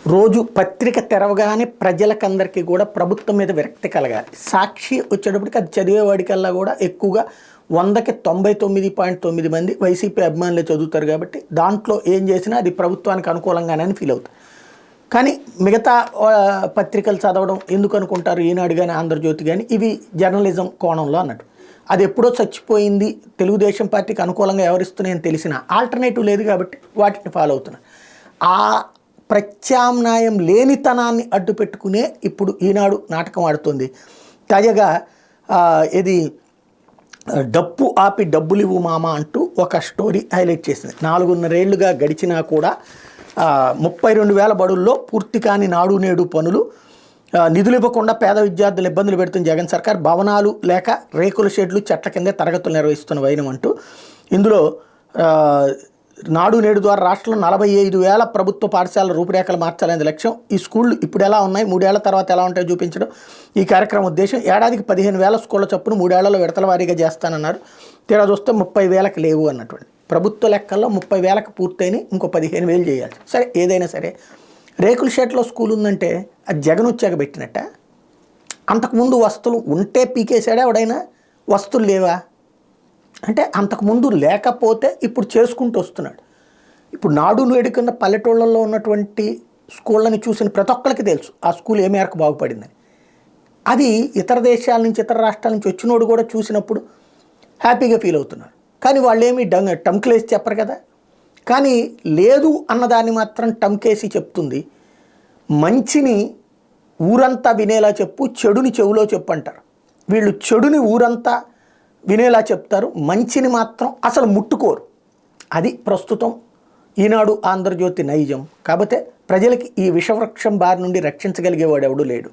రోజు పత్రిక తెరవగానే ప్రజలకందరికీ కూడా ప్రభుత్వం మీద విరక్తి కలగాలి. సాక్షి వచ్చేటప్పటికి అది చదివేవాడికల్లా కూడా ఎక్కువగా 100కి 99.9 మంది వైసీపీ అభిమానులే చదువుతారు కాబట్టి దాంట్లో ఏం చేసినా అది ప్రభుత్వానికి అనుకూలంగానే ఫీల్ అవుతుంది. కానీ మిగతా పత్రికలు చదవడం ఎందుకు అనుకుంటారు, ఈనాడు కానీ ఆంధ్రజ్యోతి కానీ ఇవి జర్నలిజం కోణంలో అన్నట్టు. అది ఎప్పుడో చచ్చిపోయింది, తెలుగుదేశం పార్టీకి అనుకూలంగా ఎవరిస్తున్నాయని తెలిసిన ఆల్టర్నేటివ్ లేదు కాబట్టి వాటిని ఫాలో అవుతున్నారు. ఆ ప్రత్యామ్నాయం లేనితనాన్ని అడ్డు పెట్టుకునే ఇప్పుడు ఈనాడు నాటకం ఆడుతుంది. తాజాగా ఇది డప్పు ఆపి డబ్బులు ఇవ్వు మామ అంటూ ఒక స్టోరీ హైలైట్ చేసింది. 4.5 ఏళ్లుగా గడిచినా కూడా 32,000 బడుల్లో పూర్తి కాని నాడు నేడు పనులు, నిధులు ఇవ్వకుండా పేద విద్యార్థులు ఇబ్బందులు పెడుతున్న జగన్ సర్కార్, భవనాలు లేక రేకుల షెడ్లు చెట్ల కిందే తరగతులు నిర్వహిస్తున్న వైనం అంటూ ఇందులో నాడు నేడు ద్వారా రాష్ట్రంలో 45,000 ప్రభుత్వ పాఠశాలల రూపురేఖలు మార్చాలనే లక్ష్యం. ఈ స్కూళ్ళు ఇప్పుడు ఎలా ఉన్నాయి, 3 ఏళ్ల తర్వాత ఎలా ఉంటాయో చూపించడం ఈ కార్యక్రమం ఉద్దేశం. ఏడాదికి 15,000 స్కూళ్ళ చొప్పున 3 ఏళ్లలో విడతల వారీగా చేస్తానన్నారు. తీరా చూస్తే 30,000కి లేవు అన్నటువంటి ప్రభుత్వ లెక్కల్లో 30,000కి పూర్తయిన ఇంకో 15,000 చేయాలి. సరే ఏదైనా సరే రేకుల షెడ్లో స్కూల్ ఉందంటే అది జగన్ వచ్చాక పెట్టినట్ట. అంతకుముందు వస్తువులు ఉంటే పీకేసాడే ఎవడైనా, వస్తువులు లేవా అంటే అంతకుముందు లేకపోతే ఇప్పుడు చేసుకుంటూ వస్తున్నాడు. ఇప్పుడు నాడు నేడు కింద పల్లెటూళ్ళల్లో ఉన్నటువంటి స్కూళ్ళని చూసిన ప్రతి ఒక్కరికి తెలుసు ఆ స్కూల్ ఏ మేరకు బాగుపడిందని. అది ఇతర దేశాల నుంచి ఇతర రాష్ట్రాల నుంచి వచ్చినోడు కూడా చూసినప్పుడు హ్యాపీగా ఫీల్ అవుతున్నారు. కానీ వాళ్ళు ఏమి టమ్క్లేసి చెప్పరు కదా. కానీ లేదు అన్నదాన్ని మాత్రం టమ్కేసి చెప్తుంది. మంచిని ఊరంతా వినేలా చెప్పు, చెడుని చెవులో చెప్పు అంటారు. వీళ్ళు చెడుని ఊరంతా వినేలా చెప్తారు, మంచిని మాత్రం అసలు ముట్టుకోరు. అది ప్రస్తుతం ఈనాడు ఆంధ్రజ్యోతి నైజం. కాకపోతే ప్రజలకి ఈ విషవృక్షం బారి నుండి రక్షించగలిగేవాడు ఎవడూ లేడు.